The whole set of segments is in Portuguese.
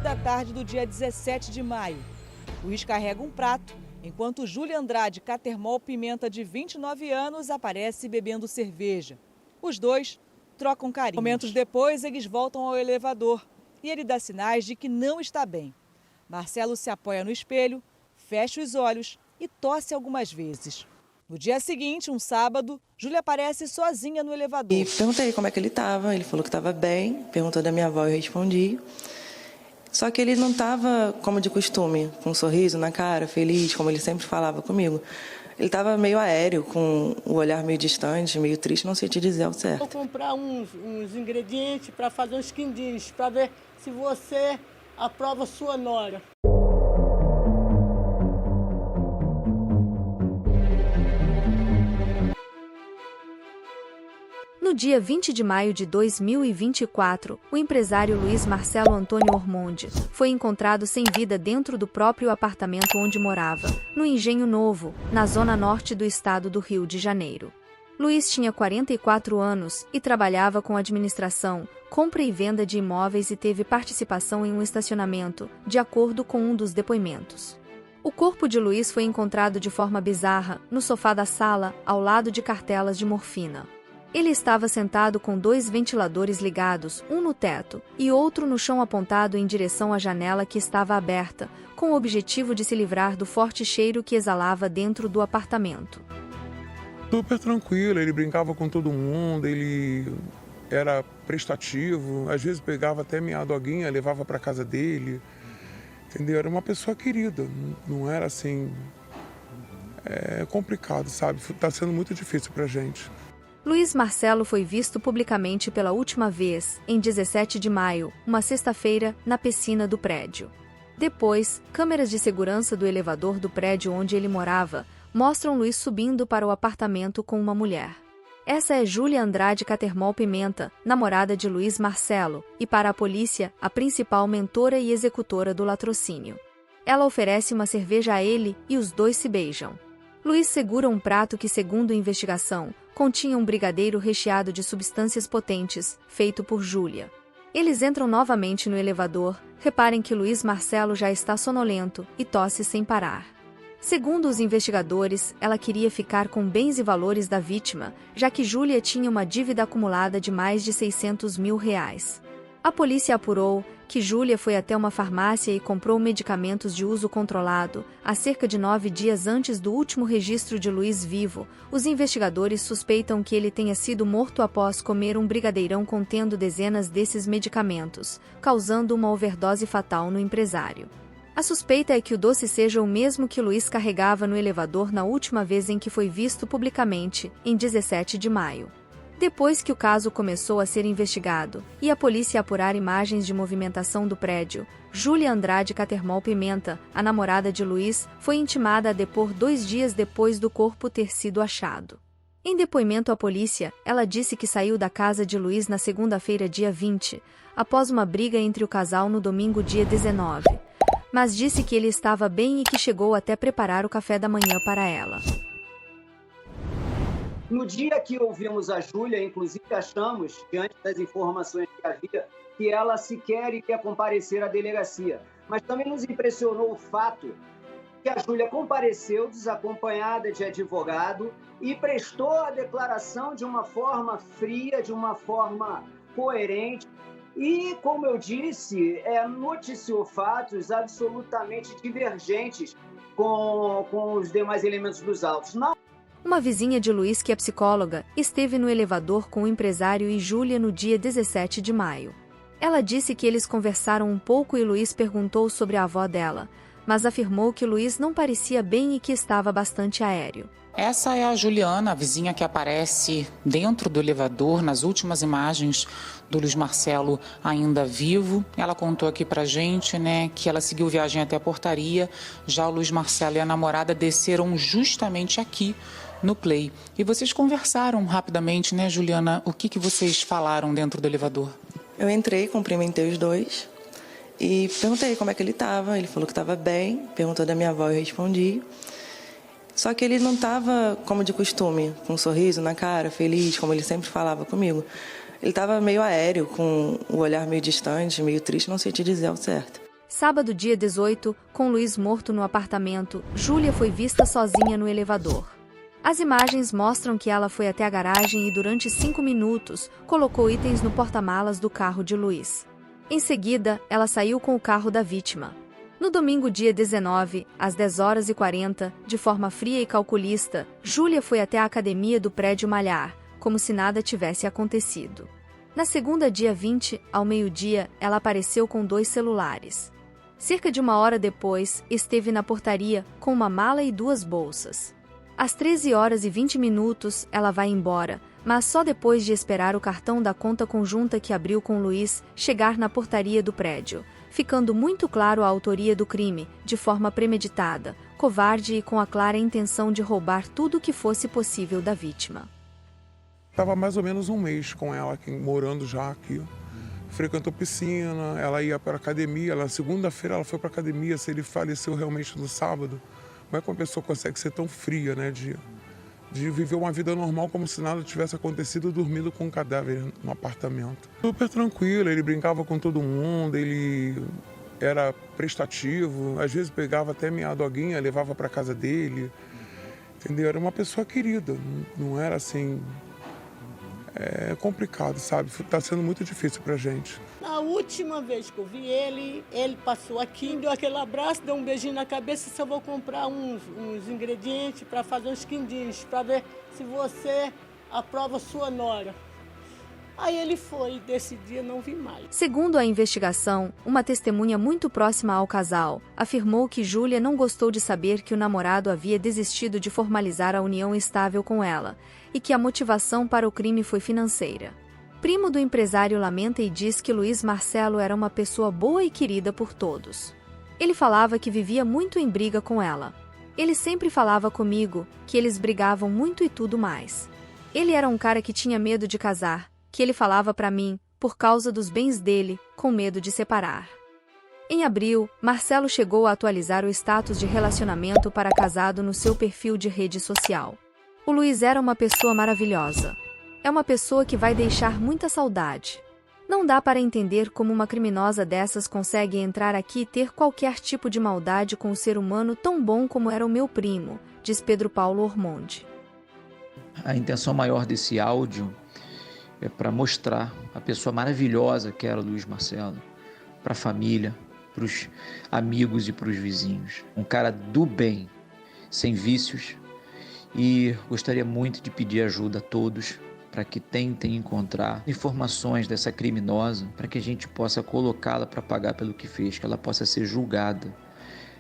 da tarde do dia 17 de maio. Luiz carrega um prato, enquanto Júlia Andrade Catermol Pimenta, de 29 anos, aparece bebendo cerveja. Os dois trocam carinhos. Momentos depois, eles voltam ao elevador e ele dá sinais de que não está bem. Marcelo se apoia no espelho, fecha os olhos e tosse algumas vezes. No dia seguinte, um sábado, Júlia aparece sozinha no elevador. E perguntei como é que ele estava, ele falou que estava bem, perguntou da minha avó e eu respondi. Só que ele não estava, como de costume, com um sorriso na cara, feliz, como ele sempre falava comigo. Ele estava meio aéreo, com o olhar meio distante, meio triste, não sei te dizer ao certo. Vou comprar uns ingredientes para fazer uns quindins, para ver se você aprova sua nora. No dia 20 de maio de 2024, o empresário Luiz Marcelo Antônio Ormonde foi encontrado sem vida dentro do próprio apartamento onde morava, no Engenho Novo, na zona norte do estado do Rio de Janeiro. Luiz tinha 44 anos e trabalhava com administração, compra e venda de imóveis e teve participação em um estacionamento, de acordo com um dos depoimentos. O corpo de Luiz foi encontrado de forma bizarra, no sofá da sala, ao lado de cartelas de morfina. Ele estava sentado com 2 ventiladores ligados, um no teto e outro no chão apontado em direção à janela que estava aberta, com o objetivo de se livrar do forte cheiro que exalava dentro do apartamento. Super tranquilo, ele brincava com todo mundo, ele era prestativo, às vezes pegava até minha doguinha, levava para casa dele, entendeu? Era uma pessoa querida, não era assim, complicado, sabe? Tá sendo muito difícil pra gente. Luiz Marcelo foi visto publicamente pela última vez, em 17 de maio, uma sexta-feira, na piscina do prédio. Depois, câmeras de segurança do elevador do prédio onde ele morava mostram Luiz subindo para o apartamento com uma mulher. Essa é Júlia Andrade Catermol Pimenta, namorada de Luiz Marcelo, e para a polícia, a principal mentora e executora do latrocínio. Ela oferece uma cerveja a ele e os dois se beijam. Luiz segura um prato que, segundo a investigação, continha um brigadeiro recheado de substâncias potentes, feito por Júlia. Eles entram novamente no elevador, reparem que Luiz Marcelo já está sonolento e tosse sem parar. Segundo os investigadores, ela queria ficar com bens e valores da vítima, já que Júlia tinha uma dívida acumulada de mais de R$600 mil. A polícia apurou que Júlia foi até uma farmácia e comprou medicamentos de uso controlado. Há cerca de 9 dias antes do último registro de Luiz vivo, os investigadores suspeitam que ele tenha sido morto após comer um brigadeirão contendo dezenas desses medicamentos, causando uma overdose fatal no empresário. A suspeita é que o doce seja o mesmo que Luiz carregava no elevador na última vez em que foi visto publicamente, em 17 de maio. Depois que o caso começou a ser investigado e a polícia apurar imagens de movimentação do prédio, Júlia Andrade Catermol Pimenta, a namorada de Luiz, foi intimada a depor 2 dias depois do corpo ter sido achado. Em depoimento à polícia, ela disse que saiu da casa de Luiz na segunda-feira, dia 20, após uma briga entre o casal no domingo, dia 19. Mas disse que ele estava bem e que chegou até preparar o café da manhã para ela. No dia que ouvimos a Júlia, inclusive achamos, diante das informações que havia, que ela sequer iria comparecer à delegacia. Mas também nos impressionou o fato que a Júlia compareceu desacompanhada de advogado e prestou a declaração de uma forma fria, de uma forma coerente. E, como eu disse, noticiou fatos absolutamente divergentes com os demais elementos dos autos. Uma vizinha de Luiz, que é psicóloga, esteve no elevador com o empresário e Júlia no dia 17 de maio. Ela disse que eles conversaram um pouco e Luiz perguntou sobre a avó dela, mas afirmou que Luiz não parecia bem e que estava bastante aéreo. Essa é a Juliana, a vizinha que aparece dentro do elevador nas últimas imagens do Luiz Marcelo ainda vivo. Ela contou aqui pra gente, que ela seguiu viagem até a portaria. Já o Luiz Marcelo e a namorada desceram justamente aqui no Play. E vocês conversaram rapidamente, Juliana? O que vocês falaram dentro do elevador? Eu entrei, cumprimentei os dois e perguntei como é que ele estava. Ele falou que estava bem, perguntou da minha avó e eu respondi. Só que ele não estava, como de costume, com um sorriso na cara, feliz, como ele sempre falava comigo. Ele estava meio aéreo, com o olhar meio distante, meio triste, não sei te dizer ao certo. Sábado, dia 18, com Luiz morto no apartamento, Júlia foi vista sozinha no elevador. As imagens mostram que ela foi até a garagem e durante 5 minutos colocou itens no porta-malas do carro de Luiz. Em seguida, ela saiu com o carro da vítima. No domingo, dia 19, às 10h40, de forma fria e calculista, Júlia foi até a academia do prédio malhar, como se nada tivesse acontecido. Na segunda, dia 20, ao meio-dia, ela apareceu com 2 celulares. Cerca de 1 hora depois, esteve na portaria com uma mala e 2 bolsas. Às 13h20, ela vai embora, mas só depois de esperar o cartão da conta conjunta que abriu com Luiz chegar na portaria do prédio, ficando muito claro a autoria do crime, de forma premeditada, covarde e com a clara intenção de roubar tudo o que fosse possível da vítima. Estava mais ou menos 1 mês com ela, aqui, morando já aqui. Frequentou piscina, ela ia para a academia, na segunda-feira ela foi para a academia, se ele faleceu realmente no sábado. Como é que uma pessoa consegue ser tão fria, né, de viver uma vida normal como se nada tivesse acontecido, dormindo com um cadáver no apartamento. Super tranquilo, ele brincava com todo mundo, ele era prestativo, às vezes pegava até minha doguinha, levava para casa dele, entendeu? Era uma pessoa querida, não era assim... É complicado, sabe? Está sendo muito difícil pra gente. Na última vez que eu vi ele passou aqui, me deu aquele abraço, deu um beijinho na cabeça, se eu vou comprar uns ingredientes para fazer uns quindins, para ver se você aprova sua nora. Aí ele foi, desse dia não vi mais. Segundo a investigação, uma testemunha muito próxima ao casal afirmou que Júlia não gostou de saber que o namorado havia desistido de formalizar a união estável com ela e que a motivação para o crime foi financeira. Primo do empresário lamenta e diz que Luiz Marcelo era uma pessoa boa e querida por todos. Ele falava que vivia muito em briga com ela. Ele sempre falava comigo que eles brigavam muito e tudo mais. Ele era um cara que tinha medo de casar, que ele falava para mim, por causa dos bens dele, com medo de separar. Em abril, Marcelo chegou a atualizar o status de relacionamento para casado no seu perfil de rede social. O Luiz era uma pessoa maravilhosa. É uma pessoa que vai deixar muita saudade. Não dá para entender como uma criminosa dessas consegue entrar aqui e ter qualquer tipo de maldade com um ser humano tão bom como era o meu primo, diz Pedro Paulo Ormonde. A intenção maior desse áudio é para mostrar a pessoa maravilhosa que era o Luiz Marcelo, para a família, para os amigos e para os vizinhos. Um cara do bem, sem vícios, e gostaria muito de pedir ajuda a todos para que tentem encontrar informações dessa criminosa, para que a gente possa colocá-la para pagar pelo que fez, que ela possa ser julgada.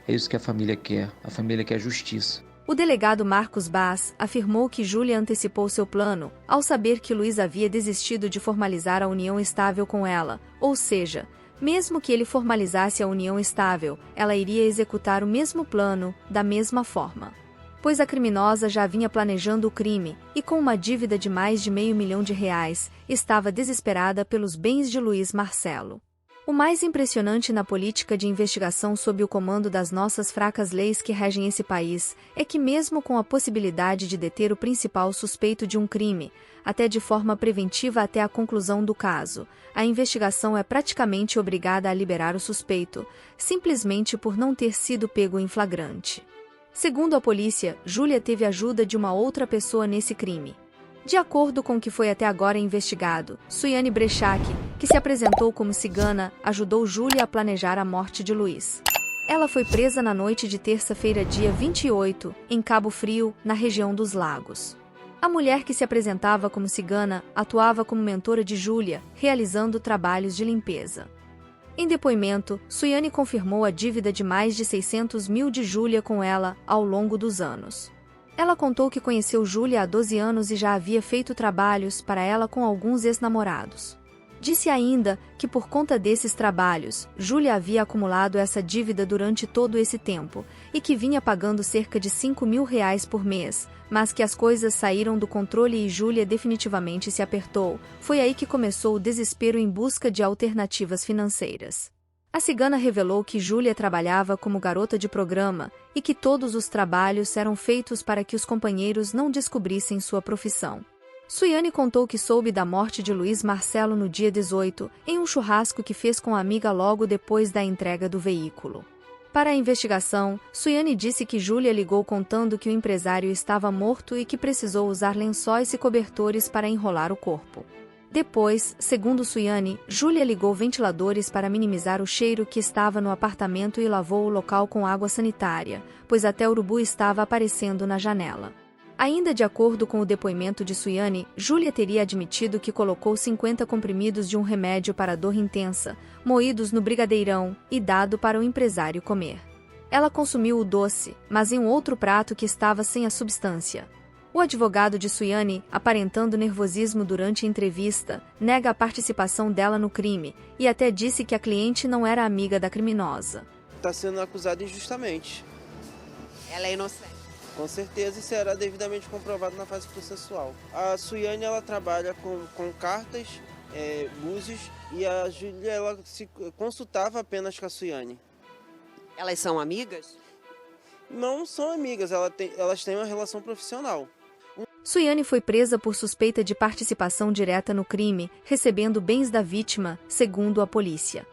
É isso que a família quer justiça. O delegado Marcos Bass afirmou que Júlia antecipou seu plano ao saber que Luiz havia desistido de formalizar a união estável com ela, ou seja, mesmo que ele formalizasse a união estável, ela iria executar o mesmo plano, da mesma forma. Pois a criminosa já vinha planejando o crime e, com uma dívida de mais de R$500 mil, estava desesperada pelos bens de Luiz Marcelo. O mais impressionante na política de investigação sob o comando das nossas fracas leis que regem esse país é que, mesmo com a possibilidade de deter o principal suspeito de um crime, até de forma preventiva até a conclusão do caso, a investigação é praticamente obrigada a liberar o suspeito, simplesmente por não ter sido pego em flagrante. Segundo a polícia, Júlia teve ajuda de uma outra pessoa nesse crime. De acordo com o que foi até agora investigado, Suiane Brechac, que se apresentou como cigana, ajudou Júlia a planejar a morte de Luiz. Ela foi presa na noite de terça-feira, dia 28, em Cabo Frio, na região dos Lagos. A mulher que se apresentava como cigana atuava como mentora de Júlia, realizando trabalhos de limpeza. Em depoimento, Suiane confirmou a dívida de mais de R$600 mil de Júlia com ela ao longo dos anos. Ela contou que conheceu Júlia há 12 anos e já havia feito trabalhos para ela com alguns ex-namorados. Disse ainda que por conta desses trabalhos, Júlia havia acumulado essa dívida durante todo esse tempo e que vinha pagando cerca de R$5 mil por mês, mas que as coisas saíram do controle e Júlia definitivamente se apertou. Foi aí que começou o desespero em busca de alternativas financeiras. A cigana revelou que Júlia trabalhava como garota de programa e que todos os trabalhos eram feitos para que os companheiros não descobrissem sua profissão. Suiane contou que soube da morte de Luiz Marcelo no dia 18, em um churrasco que fez com a amiga logo depois da entrega do veículo. Para a investigação, Suiane disse que Júlia ligou contando que o empresário estava morto e que precisou usar lençóis e cobertores para enrolar o corpo. Depois, segundo Suiane, Júlia ligou ventiladores para minimizar o cheiro que estava no apartamento e lavou o local com água sanitária, pois até urubu estava aparecendo na janela. Ainda de acordo com o depoimento de Suiane, Júlia teria admitido que colocou 50 comprimidos de um remédio para dor intensa, moídos no brigadeirão e dado para o empresário comer. Ela consumiu o doce, mas em um outro prato que estava sem a substância. O advogado de Suiane, aparentando nervosismo durante a entrevista, nega a participação dela no crime e até disse que a cliente não era amiga da criminosa. Está sendo acusada injustamente. Ela é inocente. Com certeza, isso será devidamente comprovado na fase processual. A Suiane, ela trabalha com cartas, búzios, e a Júlia, ela se consultava apenas com a Suiane. Elas são amigas? Não são amigas, elas têm uma relação profissional. Suiane foi presa por suspeita de participação direta no crime, recebendo bens da vítima, segundo a polícia.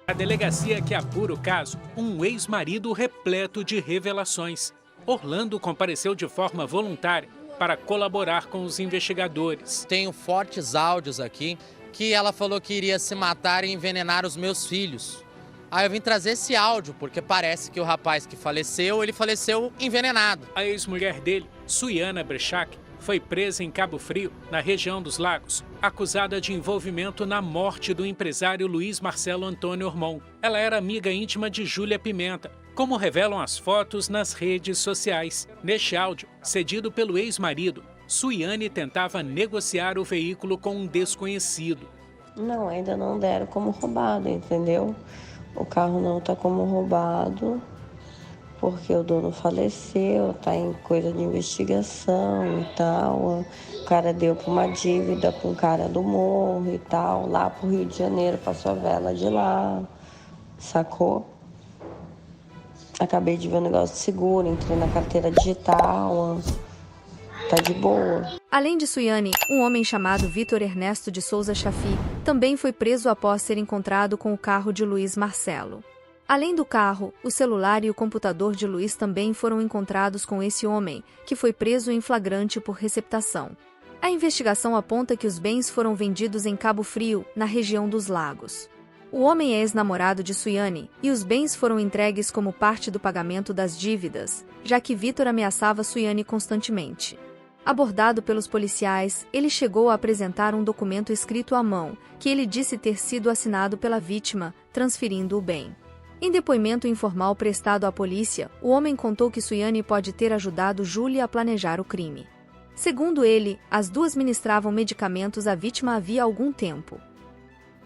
A delegacia que apura o caso, um ex-marido repleto de revelações. Orlando compareceu de forma voluntária para colaborar com os investigadores. Tenho fortes áudios aqui que ela falou que iria se matar e envenenar os meus filhos. Aí eu vim trazer esse áudio, porque parece que o rapaz que faleceu, ele faleceu envenenado. A ex-mulher dele, Suiana Brechac, foi presa em Cabo Frio, na região dos Lagos, acusada de envolvimento na morte do empresário Luiz Marcelo Antônio Ormond. Ela era amiga íntima de Júlia Pimenta, como revelam as fotos nas redes sociais. Neste áudio, cedido pelo ex-marido, Suiane tentava negociar o veículo com um desconhecido. Não, ainda não deram como roubado, entendeu? O carro não está como roubado, porque o dono faleceu, está em coisa de investigação e tal. O cara deu para uma dívida para um cara do morro e tal, lá para o Rio de Janeiro, passou a vela de lá, sacou? Acabei de ver um negócio de seguro, entrei na carteira digital, tá de boa. Além de Suiane, um homem chamado Vitor Ernesto de Souza Chafi também foi preso após ser encontrado com o carro de Luiz Marcelo. Além do carro, o celular e o computador de Luiz também foram encontrados com esse homem, que foi preso em flagrante por receptação. A investigação aponta que os bens foram vendidos em Cabo Frio, na região dos Lagos. O homem é ex-namorado de Suiane e os bens foram entregues como parte do pagamento das dívidas, já que Vitor ameaçava Suiane constantemente. Abordado pelos policiais, ele chegou a apresentar um documento escrito à mão, que ele disse ter sido assinado pela vítima, transferindo o bem. Em depoimento informal prestado à polícia, o homem contou que Suiane pode ter ajudado Júlia a planejar o crime. Segundo ele, as duas ministravam medicamentos à vítima havia algum tempo.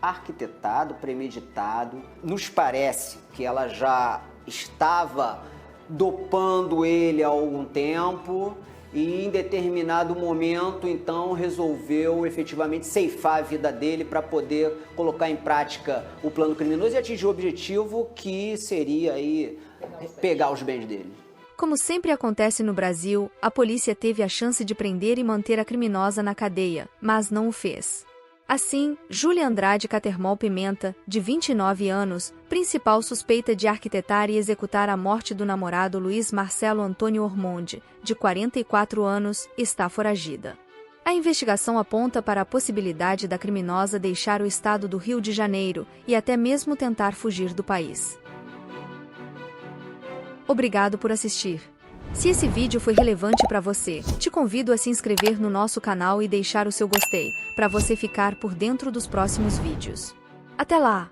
Arquitetado, premeditado. Nos parece que ela já estava dopando ele há algum tempo e em determinado momento, então, resolveu efetivamente ceifar a vida dele para poder colocar em prática o plano criminoso e atingir o objetivo que seria aí pegar os bens dele. Como sempre acontece no Brasil, a polícia teve a chance de prender e manter a criminosa na cadeia, mas não o fez. Assim, Júlia Andrade Catermol Pimenta, de 29 anos, principal suspeita de arquitetar e executar a morte do namorado Luiz Marcelo Antônio Ormond, de 44 anos, está foragida. A investigação aponta para a possibilidade da criminosa deixar o estado do Rio de Janeiro e até mesmo tentar fugir do país. Obrigado por assistir. Se esse vídeo foi relevante para você, te convido a se inscrever no nosso canal e deixar o seu gostei, para você ficar por dentro dos próximos vídeos. Até lá!